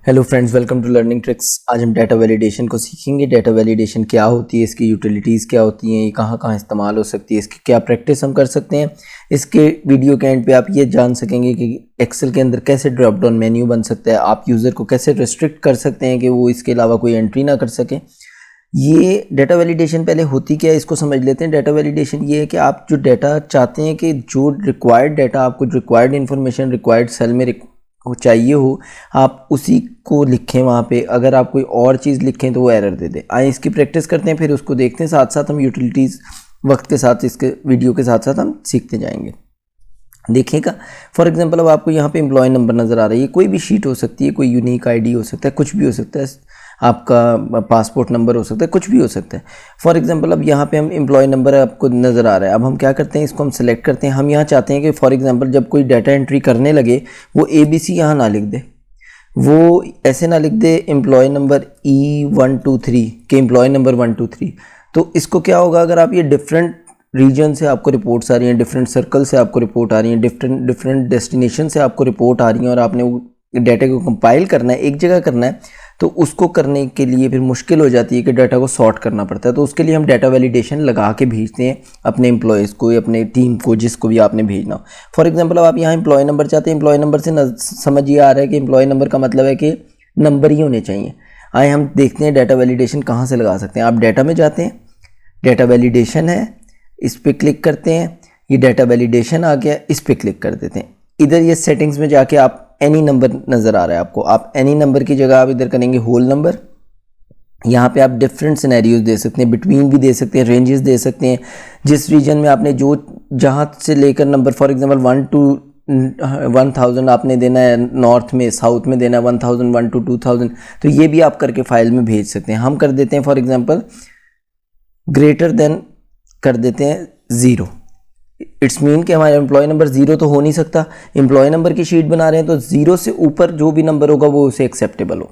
Hello friends, welcome to learning tricks. आज हम data validation को सीखेंगे। डाटा वैलिडेशन क्या होती है, इसकी यूटिलिटीज़ क्या होती हैं, ये कहाँ कहाँ इस्तेमाल हो सकती है, इसकी क्या प्रैक्टिस हम कर सकते हैं। इसके वीडियो के एंड पे आप ये जान सकेंगे कि एक्सेल के अंदर कैसे ड्रॉप डाउन मेन्यू बन सकता है, आप यूज़र को कैसे रिस्ट्रिक्ट कर सकते हैं कि वो इसके अलावा कोई एंट्री ना कर सके। ये डाटा वैलिडेशन पहले होती क्या है इसको समझ लेते हैं। डाटा वैलिडेशन ये है कि आप जो डाटा चाहते हैं कि जो रिक्वायर्ड डाटा, आपको रिक्वायर्ड इन्फॉर्मेशन रिक्वायर्ड सेल में चाहिए हो, आप उसी को लिखें वहाँ पे। अगर आप कोई और चीज़ लिखें तो वो एरर दे दे। आइए इसकी प्रैक्टिस करते हैं, फिर उसको देखते हैं। साथ साथ हम यूटिलिटीज़ वक्त के साथ इसके वीडियो के साथ साथ हम सीखते जाएंगे। देखिएगा, फॉर एग्जांपल अब आपको यहाँ पे एम्प्लॉय नंबर नज़र आ रहा है। ये कोई भी शीट हो सकती है, कोई यूनिक आईडी हो सकता है, कुछ भी हो सकता है, आपका पासपोर्ट नंबर हो सकता है, कुछ भी हो सकता है। फॉर एग्जांपल अब यहाँ पे हम एम्प्लॉय नंबर आपको नज़र आ रहा है। अब हम क्या करते हैं, इसको हम सेलेक्ट करते हैं। हम यहाँ चाहते हैं कि फॉर एग्जांपल जब कोई डाटा एंट्री करने लगे वो ABC यहाँ ना लिख दे, वो ऐसे ना लिख दे एम्प्लॉय नंबर E123 के एम्प्लॉय नंबर 123। तो इसको क्या होगा, अगर आप ये डिफरेंट रीजन से आपको रिपोर्ट्स आ रही हैं, डिफरेंट सर्कल से आपको रिपोर्ट आ रही हैं, डिफरेंट डेस्टिनेशन से आपको रिपोर्ट आ रही हैं, और आपने वो डाटा को कंपाइल करना है, एक जगह करना है, तो उसको करने के लिए फिर मुश्किल हो जाती है कि डाटा को सॉर्ट करना पड़ता है। तो उसके लिए हम डाटा वैलिडेशन लगा के भेजते हैं अपने एम्प्लॉयज़ को, अपने टीम को, जिसको भी आपने भेजना हो। फॉर एग्जांपल अब आप यहाँ एम्प्लॉय नंबर चाहते हैं। एम्प्लॉय नंबर से समझ ये आ रहा है कि एम्प्लॉय नंबर का मतलब है कि नंबर ही होने चाहिए। आए हम देखते हैं डाटा वैलिडेशन कहाँ से लगा सकते हैं। आप डाटा में जाते हैं, डाटा वैलिडेशन है, इस पर क्लिक करते हैं। ये डाटा वैलिडेशन आ गया, इस पर क्लिक कर देते हैं। इधर ये सेटिंग्स में जाके आप एनी नंबर नज़र आ रहा है आपको, आप एनी नंबर की जगह आप इधर करेंगे होल नंबर। यहाँ पे आप डिफरेंट सिनेरियोज दे सकते हैं, बिटवीन भी दे सकते हैं, रेंजेस दे सकते हैं। जिस रीजन में आपने जो जहाँ से लेकर नंबर, फॉर एग्जांपल 1 to 1000 आपने देना है, नॉर्थ में साउथ में देना है 1000, 1 to 2000, तो ये भी आप करके फाइल में भेज सकते हैं। हम कर देते हैं फॉर एग्जाम्पल ग्रेटर देन कर देते हैं 0। इट्स मीन कि हमारा एम्प्लॉय नंबर 0 तो हो नहीं सकता। एम्प्लॉय नंबर की शीट बना रहे हैं तो 0 से ऊपर जो भी नंबर होगा वो उसे एक्सेप्टेबल हो।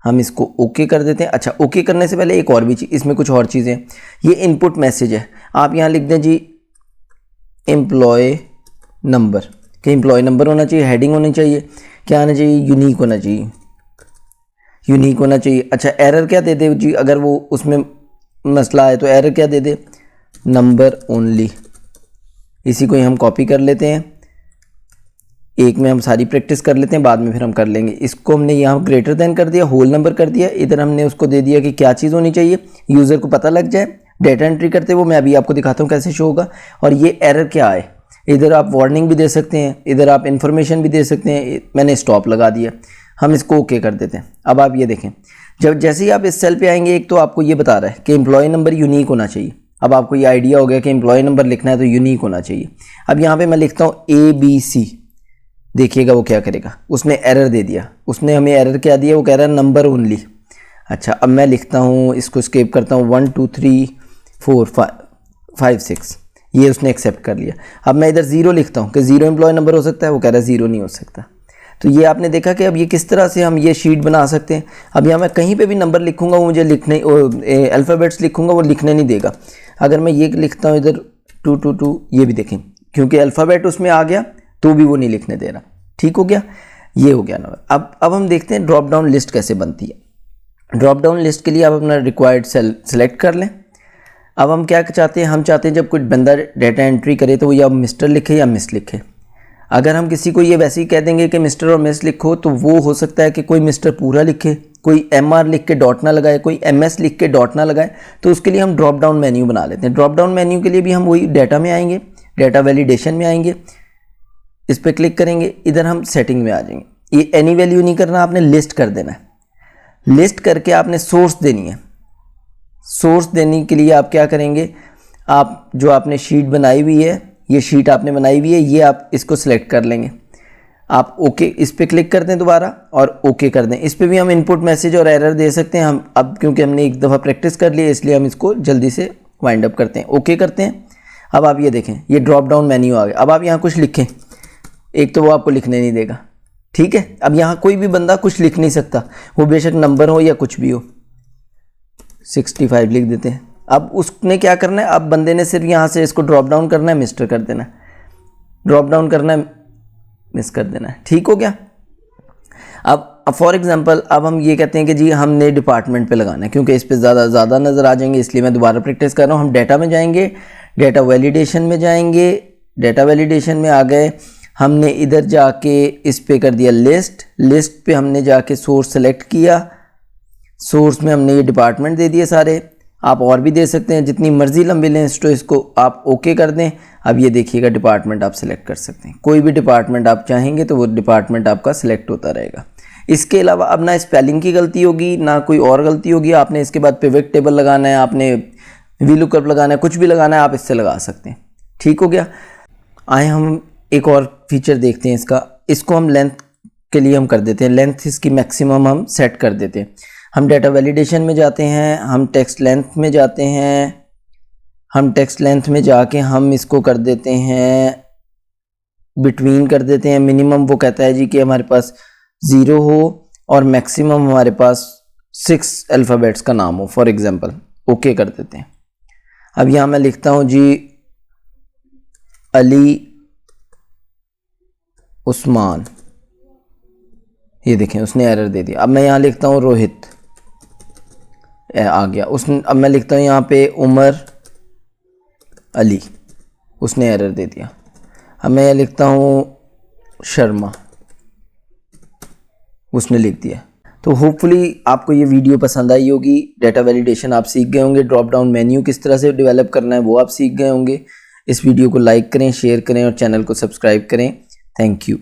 हम इसको ओके कर देते हैं। अच्छा, ओके करने से पहले एक और भी चीज़, इसमें कुछ और चीज़ें। ये इनपुट मैसेज है, आप यहाँ लिख दें जी एम्प्लॉय नंबर, कि एम्प्लॉय नंबर होना चाहिए, हेडिंग होनी चाहिए, क्या आना चाहिए, यूनिक होना चाहिए, यूनिक होना चाहिए। अच्छा, एरर क्या दे दे जी, अगर वो उसमें मसला है तो एरर क्या दे दे, नंबर ओनली। इसी को ही हम कॉपी कर लेते हैं, एक में हम सारी प्रैक्टिस कर लेते हैं, बाद में फिर हम कर लेंगे। इसको हमने यहाँ ग्रेटर देन कर दिया, होल नंबर कर दिया। इधर हमने उसको दे दिया कि क्या चीज़ होनी चाहिए, यूज़र को पता लग जाए डाटा एंट्री करते वो। मैं अभी आपको दिखाता हूँ कैसे शो होगा। और ये एरर क्या है, इधर आप वार्निंग भी दे सकते हैं, इधर आप इन्फॉर्मेशन भी दे सकते हैं। मैंने स्टॉप लगा दिया, हम इसको ओके कर देते हैं। अब आप ये देखें, जब जैसे ही आप इस सेल पे आएंगे, एक तो आपको ये बता रहा है कि एम्प्लॉय नंबर यूनिक होना चाहिए। अब आपको ये आइडिया हो गया कि एम्प्लॉय नंबर लिखना है तो यूनिक होना चाहिए। अब यहाँ पे मैं लिखता हूँ ABC, देखिएगा वो क्या करेगा, उसने एरर दे दिया। उसने हमें एरर क्या दिया, वो कह रहा है नंबर ओनली। अच्छा, अब मैं लिखता हूँ, इसको स्केप करता हूँ, 1 2 3 4 5 6, ये उसने एक्सेप्ट कर लिया। अब मैं इधर 0 लिखता हूँ कि 0 एम्प्लॉय नंबर हो सकता है, वो कह रहा है 0 नहीं हो सकता। तो ये आपने देखा कि अब ये किस तरह से हम ये शीट बना सकते हैं। अब यहाँ मैं कहीं पे भी नंबर लिखूंगा वो मुझे लिखने, अल्फ़ाबेट्स लिखूंगा वो लिखने नहीं देगा। अगर मैं ये लिखता हूँ इधर 222, ये भी देखें क्योंकि अल्फ़ाबेट उसमें आ गया तो भी वो नहीं लिखने दे रहा। ठीक हो गया, ये हो गया ना। अब हम देखते हैं ड्रॉप डाउन लिस्ट कैसे बनती है। ड्रॉप डाउन लिस्ट के लिए आप अपना रिक्वायर्ड सेल सेलेक्ट कर लें। अब हम क्या चाहते हैं, हम चाहते हैं जब कोई बंदा डाटा एंट्री करे तो वो या मिस्टर लिखे या मिस लिखे। अगर हम किसी को ये वैसे ही कह देंगे कि मिस्टर और मिस लिखो, तो वो हो सकता है कि कोई मिस्टर पूरा लिखे, कोई MR लिख के डॉट ना लगाए, कोई MS लिख के डॉट ना लगाए। तो उसके लिए हम ड्रॉप डाउन मेन्यू बना लेते हैं। ड्रॉप डाउन मेन्यू के लिए भी हम वही डाटा में आएंगे, डाटा वैलिडेशन में आएंगे, इस पर क्लिक करेंगे, इधर हम सेटिंग में आ जाएंगे। ये एनी वैल्यू नहीं करना, आपने लिस्ट कर देना है। लिस्ट करके आपने सोर्स देनी है। सोर्स देने के लिए आप क्या करेंगे, आप जो आपने शीट बनाई हुई है, ये शीट आपने बनाई हुई है, ये आप इसको सिलेक्ट कर लेंगे। आप ओके इस पर क्लिक कर दें दोबारा और ओके कर दें। इस पर भी हम इनपुट मैसेज और एरर दे सकते हैं। हम अब क्योंकि हमने एक दफ़ा प्रैक्टिस कर ली है इसलिए हम इसको जल्दी से वाइंड अप करते हैं, ओके करते हैं। अब आप ये देखें, ये ड्रॉप डाउन मेन्यू आ गया। अब आप यहाँ कुछ लिखें, एक तो वो आपको लिखने नहीं देगा, ठीक है। अब यहाँ कोई भी बंदा कुछ लिख नहीं सकता, वो बेशक नंबर हो या कुछ भी हो। 65 लिख देते हैं। अब उसने क्या करना है, अब बंदे ने सिर्फ यहाँ से इसको ड्रॉप डाउन करना है, मिस्टर कर देना है, ड्रॉप डाउन करना है, मिस कर देना है। ठीक हो गया। अब फॉर एग्जांपल अब हम ये कहते हैं कि जी हमने डिपार्टमेंट पे लगाना है, क्योंकि इस पे ज़्यादा नज़र आ जाएंगे, इसलिए मैं दोबारा प्रैक्टिस कर रहा हूँ। हम डेटा में जाएंगे, डेटा वैलिडेशन में जाएंगे, डेटा वैलिडेशन में आ गए, हमने इधर जाके इस पे कर दिया लिस्ट पे हमने जाके सोर्स सेलेक्ट किया, सोर्स में हमने ये डिपार्टमेंट दे दिए सारे। आप और भी दे सकते हैं, जितनी मर्जी लंबी लें तो इसको आप ओके कर दें। अब ये देखिएगा डिपार्टमेंट आप सिलेक्ट कर सकते हैं, कोई भी डिपार्टमेंट आप चाहेंगे तो वो डिपार्टमेंट आपका सिलेक्ट होता रहेगा। इसके अलावा अब ना स्पेलिंग की गलती होगी ना कोई और गलती होगी। आपने इसके बाद पिवट टेबल लगाना है, आपने वीलुकअप लगाना है, कुछ भी लगाना है आप इससे लगा सकते हैं। ठीक हो गया। आए हम एक और फीचर देखते हैं इसको हम लेंथ के लिए हम कर देते हैं, लेंथ इसकी मैक्सिमम हम सेट कर देते हैं। हम डेटा वैलिडेशन में जाते हैं, हम टेक्स्ट लेंथ में जाते हैं, हम टेक्स्ट लेंथ में जाके हम इसको कर देते हैं बिटवीन कर देते हैं। मिनिमम वो कहता है जी कि हमारे पास 0 हो और मैक्सिमम हमारे पास 6 अल्फ़ाबेट्स का नाम हो, फॉर एग्जांपल। ओके कर देते हैं। अब यहाँ मैं लिखता हूँ जी अली उस्मान, ये देखें उसने एरर दे दिया। अब मैं यहाँ लिखता हूँ रोहित, आ गया उसने। अब मैं लिखता हूँ यहाँ पे उमर अली, उसने एरर दे दिया। अब मैं लिखता हूँ शर्मा, उसने लिख दिया। तो होपफुली आपको ये वीडियो पसंद आई होगी। डेटा वैलिडेशन आप सीख गए होंगे, ड्रॉप डाउन मेन्यू किस तरह से डेवलप करना है वो आप सीख गए होंगे। इस वीडियो को लाइक करें, शेयर करें और चैनल को सब्सक्राइब करें। Thank you.